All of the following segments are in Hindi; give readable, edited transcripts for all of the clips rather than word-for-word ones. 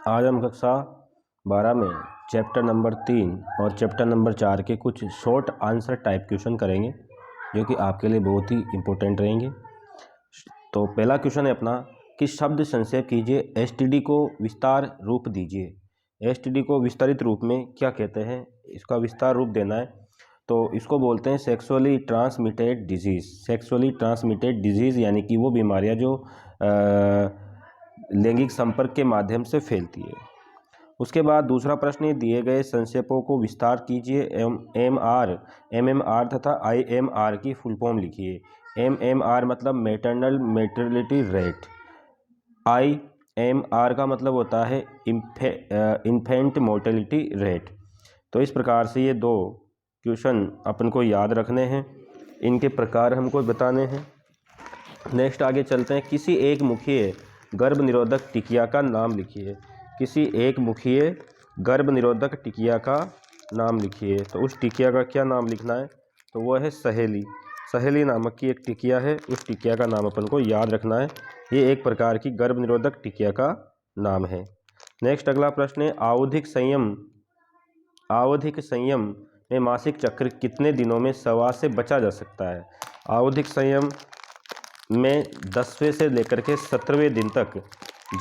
आज हम कक्षा 12 में चैप्टर नंबर 3 और चैप्टर नंबर 4 के कुछ शॉर्ट आंसर टाइप क्वेश्चन करेंगे जो कि आपके लिए बहुत ही इम्पोर्टेंट रहेंगे। तो पहला क्वेश्चन है अपना कि शब्द संक्षेप कीजिए, एसटीडी को विस्तार रूप दीजिए। एसटीडी को विस्तारित रूप में क्या कहते हैं, इसका विस्तार रूप देना है तो इसको बोलते हैं sexually transmitted disease. Sexually transmitted disease यानी कि वो बीमारियां जो लैंगिक संपर्क के माध्यम से फैलती है। उसके बाद दूसरा प्रश्न, दिए गए संक्षेपों को विस्तार कीजिए। एमएमआर तथा आईएमआर की फुल फॉर्म लिखिए। एमएमआर मतलब मैटरनल मोर्टेलिटी रेट, आईएमआर का मतलब होता है इन्फेंट मोर्टेलिटी रेट। तो इस प्रकार से ये दो क्वेश्चन अपन को याद रखने हैं, इनके प्रकार हमको बताने हैं। नेक्स्ट आगे चलते हैं। किसी एक मुखीय गर्भ निरोधक टिकिया का नाम लिखिए। किसी एक मुखीय गर्भ निरोधक टिकिया का नाम लिखिए। तो उस टिकिया का क्या नाम लिखना है, तो वह है सहेली। सहेली नामक की एक टिकिया है, उस टिकिया का नाम अपन को याद रखना है। ये एक प्रकार की गर्भ निरोधक टिकिया का नाम है। नेक्स्ट अगला प्रश्न है, आवधिक संयम में मासिक चक्र कितने दिनों में शवा से बचा जा सकता है। आवधिक संयम में 10वें से लेकर के 17वें दिन तक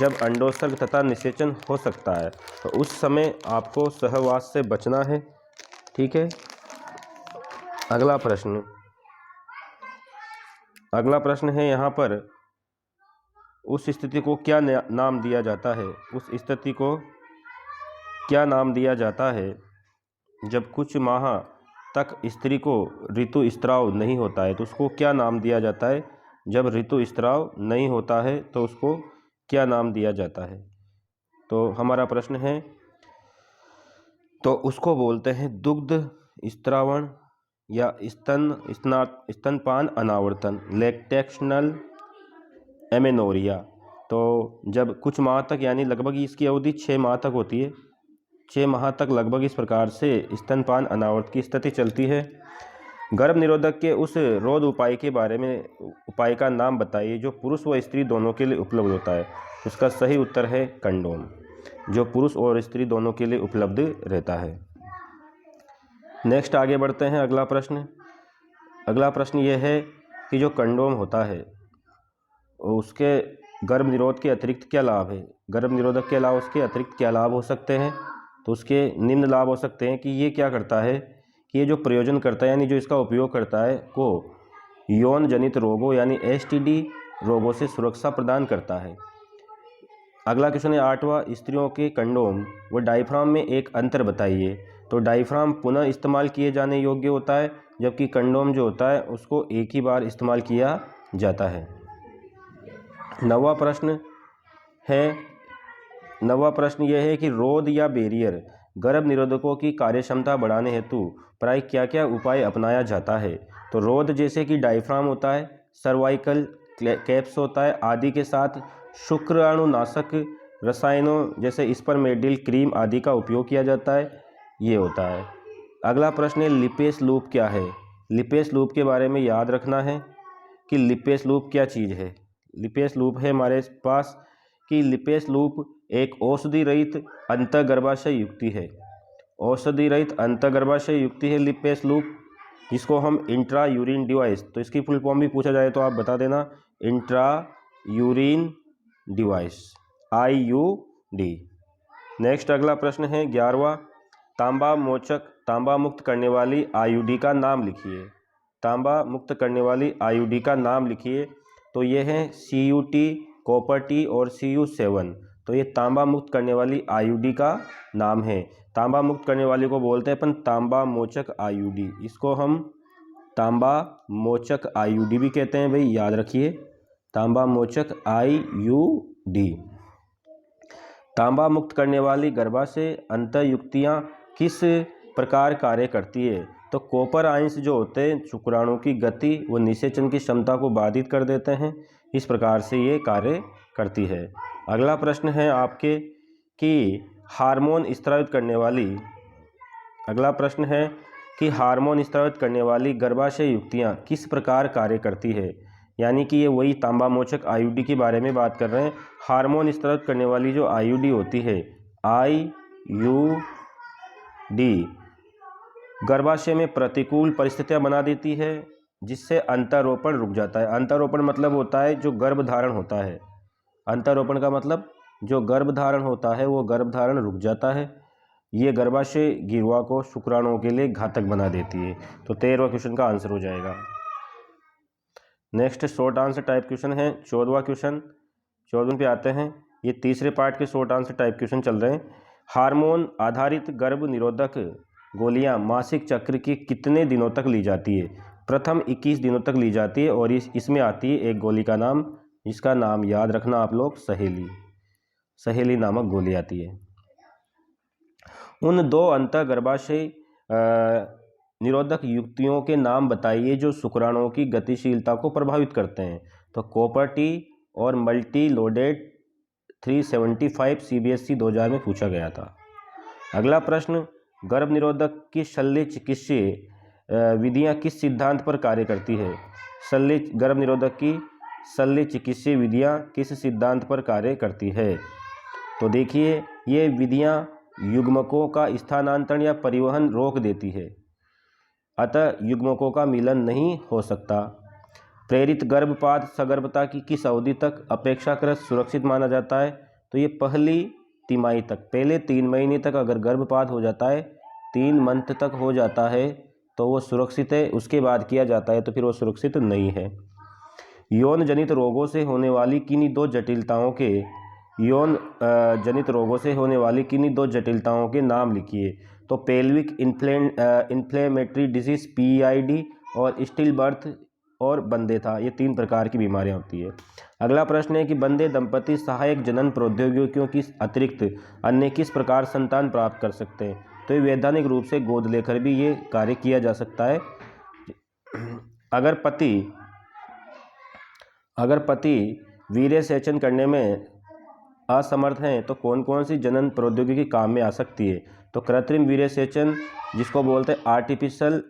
जब अंडोत्सर्ग तथा निषेचन हो सकता है तो उस समय आपको सहवास से बचना है। ठीक है। अगला प्रश्न है यहाँ पर, उस स्थिति को क्या नाम दिया जाता है। उस स्थिति को क्या नाम दिया जाता है जब कुछ माह तक स्त्री को ऋतु स्त्राव नहीं होता है, तो उसको क्या नाम दिया जाता है। जब ऋतु स्त्राव नहीं होता है तो उसको क्या नाम दिया जाता है। तो हमारा प्रश्न है, तो उसको बोलते हैं दुग्ध स्त्रावण या स्तनपान अनावर्तन, लैक्टेशनल एमेनोरिया। तो जब कुछ माह तक यानी लगभग इसकी अवधि 6 माह तक होती है, 6 माह तक लगभग इस प्रकार से स्तनपान अनावर्त की स्थिति चलती है। गर्भ निरोधक के उस रोध उपाय के बारे में उपाय का नाम बताइए जो पुरुष व स्त्री दोनों के लिए उपलब्ध होता है। उसका सही उत्तर है कंडोम, जो पुरुष और स्त्री दोनों के लिए उपलब्ध रहता है। नेक्स्ट आगे बढ़ते हैं। अगला प्रश्न यह है कि जो कंडोम होता है उसके गर्भ निरोध के अतिरिक्त क्या लाभ है। गर्भ निरोधक के अलावा उसके अतिरिक्त क्या लाभ हो सकते हैं, तो उसके निम्न लाभ हो सकते हैं कि ये क्या करता है कि ये जो प्रयोजन करता है यानी जो इसका उपयोग करता है को यौन जनित रोगों यानी एसटीडी रोगों से सुरक्षा प्रदान करता है। अगला क्वेश्चन है 8वां, स्त्रियों के कंडोम व डायफ्राम में एक अंतर बताइए। तो डायफ्राम पुनः इस्तेमाल किए जाने योग्य होता है, जबकि कंडोम जो होता है उसको एक ही बार इस्तेमाल किया जाता है। 9वां प्रश्न यह है कि रोध या बैरियर गर्भ निरोधकों की कार्यक्षमता बढ़ाने हेतु प्राय क्या क्या उपाय अपनाया जाता है। तो रोध जैसे कि डायफ्राम होता है, सर्वाइकल कैप्स होता है आदि के साथ शुक्राणुनाशक रसायनों जैसे स्पर्मेडिल क्रीम आदि का उपयोग किया जाता है, ये होता है। अगला प्रश्न है, लिपेस लूप क्या है। लिपेस लूप के बारे में याद रखना है कि लिपेस लूप क्या चीज़ है। लिपेस लूप है हमारे पास कि लिपेस लूप एक औषधि रहित अंतःगर्भाशय युक्ति है। औषधि रहित अंतःगर्भाशय युक्ति है लिपेस लूप, जिसको हम इंट्रा यूरिन डिवाइस, तो इसकी फुल फॉर्म भी पूछा जाए तो आप बता देना, intra urine device, IUD। Next अगला प्रश्न है 11वां, तांबा मुक्त करने वाली IUD का नाम लिखिए। तांबा मुक्त करने वाली IUD का नाम लिखिए। तो ये है CUT, कॉपर टी और CU7। तो ये तांबा मुक्त करने वाली IUD का नाम है। तांबा मुक्त करने वाली को बोलते हैं अपन तांबा मोचक IUD, इसको हम तांबा मोचक IUD भी कहते हैं भाई, याद रखिए, तांबा मोचक IUD। तांबा मुक्त करने वाली गर्भाशय अंतःयुक्तियाँ किस प्रकार कार्य करती है। तो कॉपर आयंस जो होते हैं शुक्राणु की गति व निषेचन की क्षमता को बाधित कर देते हैं, इस प्रकार से ये कार्य करती है। अगला प्रश्न है आपके कि हार्मोन स्रावित करने वाली गर्भाशय युक्तियाँ किस प्रकार कार्य करती है। यानी कि ये वही तांबा मोचक IUD के बारे में बात कर रहे हैं। हार्मोन स्रावित करने वाली जो IUD होती है डी गर्भाशय में प्रतिकूल परिस्थितियां बना देती है, जिससे अंतरोपण रुक जाता है। अंतरोपण मतलब होता है जो गर्भधारण होता है। अंतरोपण का मतलब जो गर्भधारण होता है वो गर्भधारण रुक जाता है। ये गर्भाशय गिरवा को शुक्राणुओं के लिए घातक बना देती है। तो 13वां क्वेश्चन का आंसर हो जाएगा। Next short answer type question है 14वां क्वेश्चन। 14 पे आते हैं। ये तीसरे पार्ट के शॉर्ट आंसर टाइप क्वेश्चन चल रहे हैं। हार्मोन आधारित गर्भ निरोधक गोलियां मासिक चक्र के कितने दिनों तक ली जाती है? प्रथम 21 दिनों तक ली जाती है और इसमें आती है एक गोली का नाम, जिसका नाम याद रखना आप लोग, सहेली नामक गोली आती है। उन 2 अंतःगर्भाशय निरोधक युक्तियों के नाम बताइए जो शुक्राणुओं की गतिशीलता को प्रभावित करते हैं। तो कॉपर टी और मल्टी लोडेड 375 CBSE 2000 में पूछा गया था। अगला प्रश्न, गर्भ निरोधक की शल्य चिकित्सीय विधियां किस सिद्धांत पर कार्य करती है? गर्भ निरोधक की शल्य चिकित्सीय विधियां किस सिद्धांत पर कार्य करती है? तो देखिए, ये विधियां युग्मकों का स्थानांतरण या परिवहन रोक देती है, अतः युग्मकों का मिलन नहीं हो सकता। प्रेरित गर्भपात सगर्भता की किस अवधि तक अपेक्षाकृत सुरक्षित माना जाता है? तो ये पहली तिमाही तक, पहले 3 महीने तक अगर गर्भपात हो जाता है, 3 मंथ तक हो जाता है तो वो सुरक्षित है। उसके बाद किया जाता है तो फिर वो सुरक्षित नहीं है। यौन जनित रोगों से होने वाली किन्हीं 2 जटिलताओं के नाम लिखिए। तो पेल्विक इन्फ्लेमेटरी डिजीज PID और स्टिल बर्थ और बंधेता, ये 3 प्रकार की बीमारियां होती है। अगला प्रश्न है कि बंधे दंपति सहायक जनन प्रौद्योगिकियों की अतिरिक्त अन्य किस प्रकार संतान प्राप्त कर सकते हैं? तो ये वैधानिक रूप से गोद लेकर भी ये कार्य किया जा सकता है। अगर पति वीर्य सेचन करने में असमर्थ हैं तो कौन कौन सी जनन प्रौद्योगिकी काम में आ सकती है? तो कृत्रिम वीर्य सेचन, जिसको बोलते हैं आर्टिफिशियल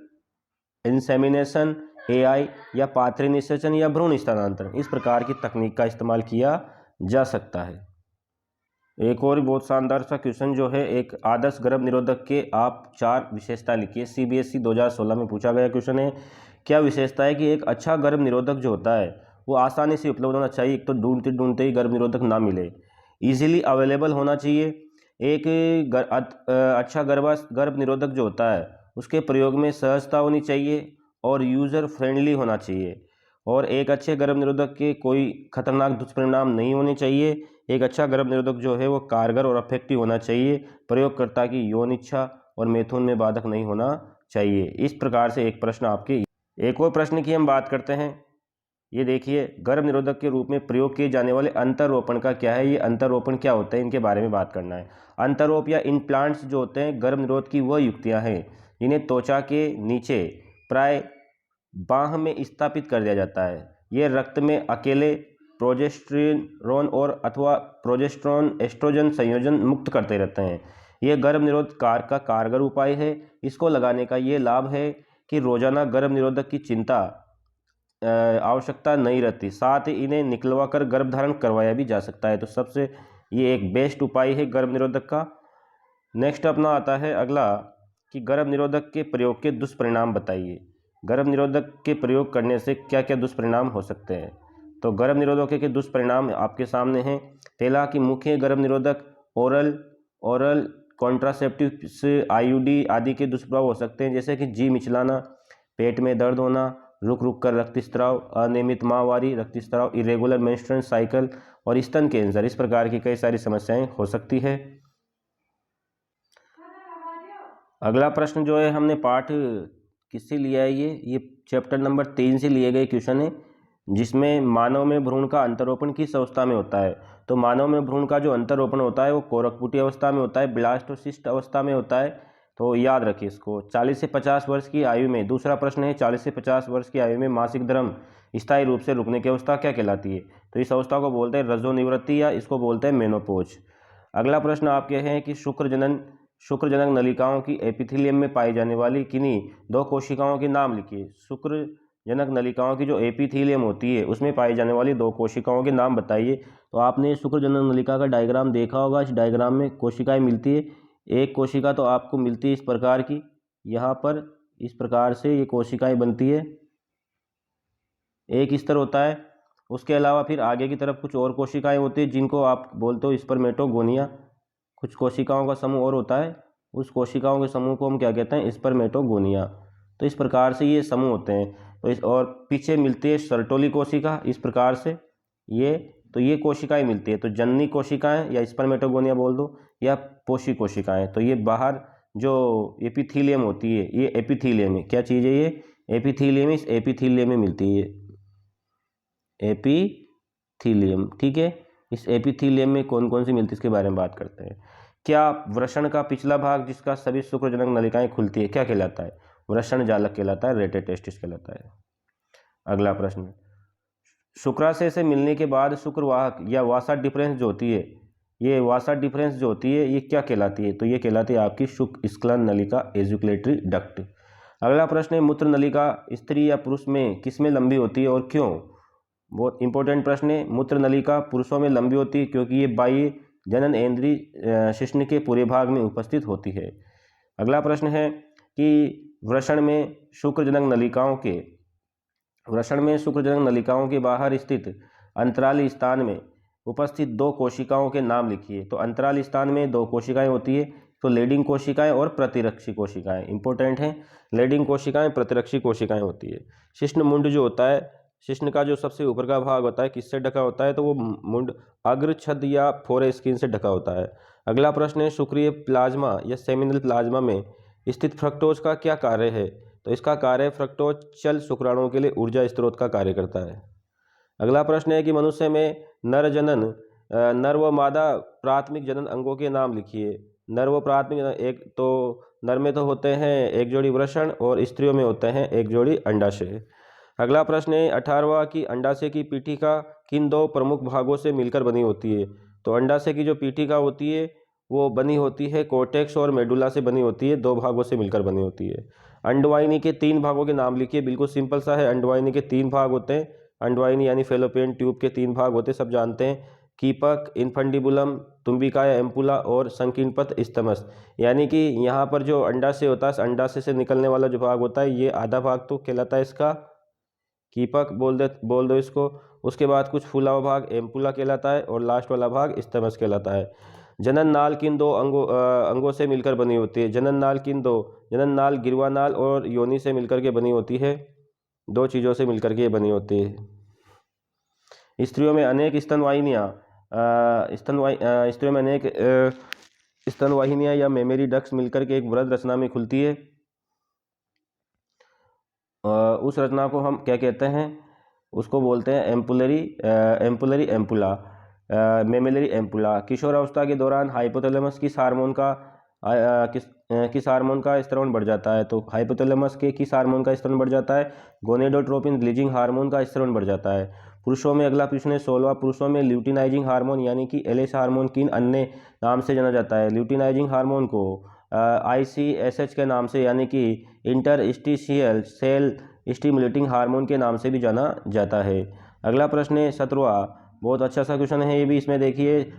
इंसेमिनेशन AI, या पाथरी निषेचन या भ्रूण स्थानांतरण, इस प्रकार की तकनीक का इस्तेमाल किया जा सकता है। एक और बहुत शानदार सा क्वेश्चन जो है, एक आदर्श गर्भ निरोधक के आप 4 विशेषता लिखिए। CBSE 2016 में पूछा गया क्वेश्चन है। क्या विशेषता है कि एक अच्छा गर्भ निरोधक जो होता है वो आसानी से उपलब्ध होना चाहिए। एक तो ढूंढते ढूंढते ही गर्भ निरोधक ना मिले, इजीली अवेलेबल होना चाहिए। एक अच्छा गर्भ निरोधक जो होता है उसके प्रयोग में सहजता होनी चाहिए और यूज़र फ्रेंडली होना चाहिए। और एक अच्छे गर्भ निरोधक के कोई खतरनाक दुष्परिणाम नहीं होने चाहिए। एक अच्छा गर्भ निरोधक जो है वो कारगर और अफेक्टिव होना चाहिए। प्रयोगकर्ता की यौन इच्छा और मैथुन में बाधक नहीं होना चाहिए। इस प्रकार से एक प्रश्न आपके। एक और प्रश्न की हम बात करते हैं। ये देखिए, गर्भ निरोधक के रूप में प्रयोग किए जाने वाले अंतरोपण का क्या है, ये अंतरोपण क्या होता है, इनके बारे में बात करना है। अंतरोप या इम्प्लांट्स जो होते हैं गर्भ निरोध की वह युक्तियां हैं जिन्हें त्वचा के नीचे प्राय बाह में स्थापित कर दिया जाता है। ये रक्त में अकेले प्रोजेस्टेरोन और अथवा प्रोजेस्टेरोन एस्ट्रोजन संयोजन मुक्त करते रहते हैं। ये गर्भ निरोध का कारगर उपाय है। इसको लगाने का ये लाभ है कि रोजाना गर्भ निरोधक की चिंता आवश्यकता नहीं रहती, साथ ही इन्हें निकलवा कर गर्भधारण करवाया भी जा सकता है। तो सबसे ये एक बेस्ट उपाय है गर्भ निरोधक का। नेक्स्ट अपना आता है अगला कि गर्भ निरोधक के प्रयोग के दुष्परिणाम बताइए। गर्भ निरोधक के प्रयोग करने से क्या क्या दुष्परिणाम हो सकते हैं? तो गर्भ निरोधक के दुष्परिणाम आपके सामने हैं। पहला कि मुख्य गर्भ निरोधक ओरल कॉन्ट्रासेप्टिव्स IUD आदि के दुष्प्रभाव हो सकते हैं, जैसे कि जी मिचलाना, पेट में दर्द होना, रुक रुक कर रक्तस्राव, अनियमित माहवारी, रक्तस्राव, इरेगुलर मेंस्ट्रुअल साइकिल और स्तन कैंसर, इस प्रकार की कई सारी समस्याएं हो सकती है। अगला प्रश्न जो है हमने पाठ किससे लिया है, ये चैप्टर नंबर 3 से लिए गए क्वेश्चन है, जिसमें मानव में भ्रूण का अंतरोपण किस अवस्था में होता है। तो मानव में भ्रूण का जो अंतरोपण होता है वो कोरकपुटी अवस्था में होता है, ब्लास्टोसिस्ट अवस्था में होता है। तो याद रखिए इसको। 40 से 50 वर्ष की आयु में, दूसरा प्रश्न है 40 से 50 वर्ष की आयु में मासिक धर्म स्थायी रूप से रुकने की अवस्था क्या कहलाती है। तो इस अवस्था को बोलते हैं रजोनिवृत्ति या इसको बोलते हैं मेनोपॉज। अगला प्रश्न आपके हैं कि शुक्रजनक नलिकाओं की एपिथेलियम में पाई जाने वाली किन्हीं 2 कोशिकाओं के नाम लिखिए। शुक्र जनक नलिकाओं की जो एपिथीलियम होती है उसमें पाई जाने वाली 2 कोशिकाओं के नाम बताइए। तो आपने शुक्र जनक नलिका का डायग्राम देखा होगा। इस डायग्राम में कोशिकाएं मिलती है। एक कोशिका तो आपको मिलती है इस प्रकार की, यहाँ पर इस प्रकार से ये कोशिकाएं बनती है, एक स्तर होता है। उसके अलावा फिर आगे की तरफ कुछ और कोशिकाएं होती है जिनको आप बोलते हो स्पर्मेटोगोनिया। कुछ कोशिकाओं का समूह और होता है, उस कोशिकाओं के समूह को हम क्या कहते हैं, स्पर्मेटोगोनिया। तो इस प्रकार से ये समूह होते हैं। तो इस और पीछे मिलती है सर्टोली कोशिका, इस प्रकार से ये कोशिकाएं मिलती है। तो जननी कोशिकाएं या स्पर्मेटोगोनिया बोल दो, या पोषी कोशिकाएं। तो ये बाहर जो एपिथीलियम होती है, ये एपिथीलियम है। क्या चीज़ है ये? एपिथीलियम। इस एपिथीलियम में मिलती है एपिथीलियम। ठीक है, इस एपिथीलियम में कौन कौन सी मिलती है इसके बारे में बात करते हैं। क्या वृषण का पिछला भाग जिसका सभी शुक्रजनक नलिकाएं खुलती है क्या कहलाता है? वृषण जालक कहलाता है, रेटेटेस्टिस कहलाता है। अगला प्रश्न, शुक्राशय से मिलने के बाद शुक्रवाहक या वासा डिफरेंस जो होती है, ये वासा डिफरेंस जो होती है ये क्या कहलाती है? तो ये कहलाती है आपकी शुक्र स्खलन नलिका, एजुकुलेटरी डक्ट। अगला प्रश्न है, मूत्र नलिका स्त्री या पुरुष में किसमें लंबी होती है और क्यों? बहुत इंपॉर्टेंट प्रश्न है। मूत्र नलिका पुरुषों में लंबी होती है क्योंकि ये बाह्य जनन इंद्रिय शिश्न के पूरे भाग में उपस्थित होती है। अगला प्रश्न है कि वृषण में शुक्रजनक नलिकाओं के बाहर स्थित अंतराली स्थान में उपस्थित 2 कोशिकाओं के नाम लिखिए। तो अंतराली स्थान में 2 कोशिकाएं होती है, तो लेडिंग कोशिकाएं और प्रतिरक्षी कोशिकाएं। इंपॉर्टेंट है, लेडिंग कोशिकाएं, प्रतिरक्षी कोशिकाएं होती है। शिश्न मुंड जो होता है, शिश्न का जो सबसे ऊपर का भाग होता है किससे ढका होता है? तो वो मुंड अग्र छद या फोरेस्किन से ढका होता है। अगला प्रश्न है, शुक्रीय प्लाज्मा या सेमिनल प्लाज्मा में स्थित फ्रक्टोज का क्या कार्य है? तो इसका कार्य फ्रक्टोज चल शुक्राणुओं के लिए ऊर्जा स्रोत का कार्य करता है। अगला प्रश्न है कि मनुष्य में नर व मादा प्राथमिक जनन अंगों के नाम लिखिए। नर व प्राथमिक, एक तो नर में तो होते हैं एक जोड़ी वृषण और स्त्रियों में होते हैं एक जोड़ी अंडाशय। अगला प्रश्न है, 18वां की अंडाशय की पीठिका किन 2 प्रमुख भागों से मिलकर बनी होती है? तो अंडाशय की जो पीठिका होती है वो बनी होती है कोर्टेक्स और मेडुला से बनी होती है, 2 भागों से मिलकर बनी होती है। अंडवाहिनी के 3 भागों के नाम लिखिए। बिल्कुल सिंपल सा है, अंडवाहिनी के 3 भाग होते हैं। अंडवाहिनी यानी फेलोपियन ट्यूब के 3 भाग होते हैं, सब जानते हैं। कीपक, इनफंडिबुलम, तुम्बिका या एम्पुला और संकीर्णपथ स्तमस। यानी कि यहाँ पर जो अंडाशय होता है, अंडाशय से निकलने वाला जो भाग होता है, ये आधा भाग तो कहलाता है इसका कीपक बोल दो इसको। उसके बाद कुछ फूला हुआ भाग एम्पुला कहलाता है और लास्ट वाला भाग स्तमस कहलाता है। जनन नाल किन 2 अंगों से मिलकर बनी होती है? जनन नाल गिरवा नाल और योनि से मिलकर के बनी होती है, 2 चीज़ों से मिलकर के बनी होती है। स्त्रियों में अनेक स्तनवाहिनियां या मेमरी डक्ट्स मिलकर के एक वृहद रचना में खुलती है। उस रचना को हम क्या कहते हैं? उसको बोलते हैं एम्पुलरी एम्पुला, मेमेलरी एम्पुला। किशोरावस्था के दौरान हाइपोथैलेमस किस हार्मोन का स्त्रवण बढ़ जाता है? तो हाइपोथैलेमस के किस हार्मोन का स्त्रवण बढ़ जाता है? गोनेडोट्रोपिन रिलीजिंग हार्मोन का स्त्रवण बढ़ जाता है। पुरुषों में, अगला प्रश्न है 16वां, पुरुषों में ल्यूटिनाइजिंग हार्मोन यानी कि एलएच हार्मोन किन अन्य नाम से जाना जाता है? ल्यूटिनाइजिंग हार्मोन को ICSH के नाम से यानी कि इंटरस्टिशियल सेल स्टिमुलेटिंग हार्मोन के नाम से भी जाना जाता है। अगला प्रश्न है 17वां, बहुत अच्छा सा क्वेश्चन है ये भी। इसमें देखिए,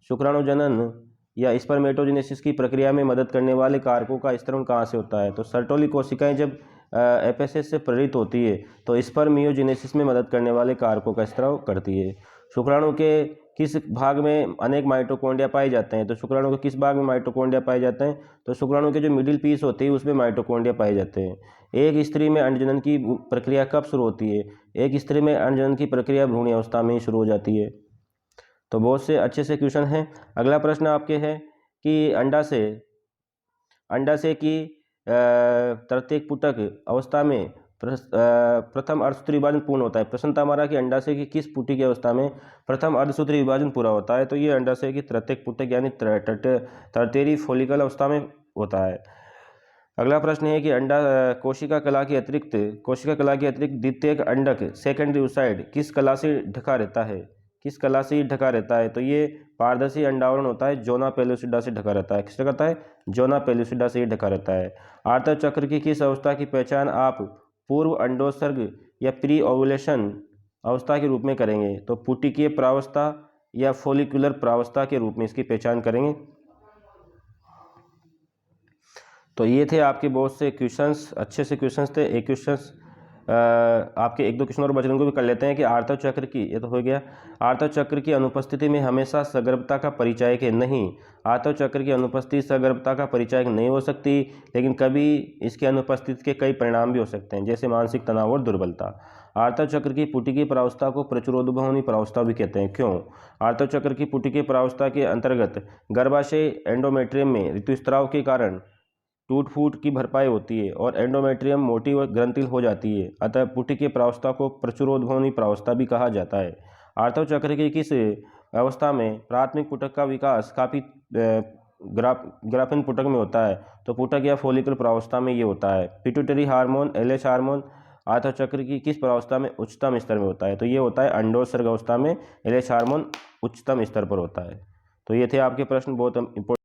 शुक्राणुजनन या स्पर्मेटोजेनेसिस की प्रक्रिया में मदद करने वाले कारकों का स्त्रवण कहाँ से होता है? तो सर्टोली कोशिकाएं जब एपेसिस से प्रेरित होती है तो स्पर्मियोजेनेसिस में मदद करने वाले कारकों का स्त्राव करती है। शुक्राणु के किस भाग में अनेक माइटोकॉन्ड्रिया पाए जाते हैं? तो शुक्राणु के किस भाग में माइटोकॉन्ड्रिया पाए जाते हैं? तो शुक्राणु के जो मिडिल पीस होती है उसमें माइटोकॉन्ड्रिया पाए जाते हैं। एक स्त्री में अंडजनन की प्रक्रिया कब शुरू होती है? एक स्त्री में अंडजनन की प्रक्रिया भ्रूण अवस्था में ही शुरू हो जाती है। तो बहुत से अच्छे से क्वेश्चन हैं। अगला प्रश्न आपके है कि अंडाशय की तृतीयक पुटक अवस्था में प्रथम अर्धसूत्री विभाजन पूर्ण होता है। प्रश्न था हमारा कि अंडाशय की किस पुटी की अवस्था में प्रथम अर्धसूत्री विभाजन पूरा होता है? तो ये अंडाशय की तृतीयक पुटक यानी टर्टियरी फॉलिकल अवस्था में होता है। अगला प्रश्न है कि कोशिका कला के अतिरिक्त द्वितीयक अंडक सेकेंडरी ओसाइड किस कला से ढका रहता है? तो ये पारदर्शी अंडावरण होता है, जोना पेलुसिडा से ढका रहता है। किससे ढका रहता है? जोना पेलुसिडा से ढका रहता है। आर्तव चक्र की किस अवस्था की पहचान आप पूर्व अंडोत्सर्ग या प्री ओव्यूलेशन अवस्था के रूप में करेंगे तो पुटिकीय प्रावस्था या फोलिकुलर प्रावस्था के रूप में इसकी पहचान करेंगे। तो ये थे आपके बहुत से क्वेश्चंस, अच्छे से क्वेश्चंस थे। एक क्वेश्चंस आपके एक दो क्वेश्चन और बच रहे, उनको भी कर लेते हैं कि आर्तव चक्र की, ये तो हो गया, आर्तव चक्र की अनुपस्थिति में हमेशा सगर्भता का परिचायक है नहीं। आर्तव चक्र की अनुपस्थिति सगर्भता का परिचायक नहीं हो सकती, लेकिन कभी इसकी अनुपस्थिति के कई परिणाम भी हो सकते हैं, जैसे मानसिक तनाव और दुर्बलता। आर्तव चक्र की पुटिकीय प्रावस्था को प्रचुरोद्भवनी प्रावस्था भी कहते हैं। क्यों? आर्तव चक्र की पुटिकीय प्रावस्था के अंतर्गत गर्भाशय एंडोमेट्रियम में ऋतुस्राव के कारण टूट फूट की भरपाई होती है और एंडोमेट्रियम मोटी व ग्रंथिल हो जाती है, अतः पुटिकीय प्रावस्था को प्रचुरोद्भवनी प्रावस्था भी कहा जाता है। आर्तव चक्र की किस अवस्था में प्राथमिक पुटक का विकास काफी ग्राफिन पुटक में होता है? तो पुटक या फोलिकल प्रावस्था में ये होता है। पिट्यूटरी हार्मोन, एलएच हार्मोन आर्तव चक्र की किस प्रावस्था में उच्चतम स्तर में होता है? तो ये होता है अंडोत्सर्ग अवस्था में एलएच हार्मोन उच्चतम स्तर पर होता है। तो ये थे आपके प्रश्न, बहुत इंपॉर्टेंट।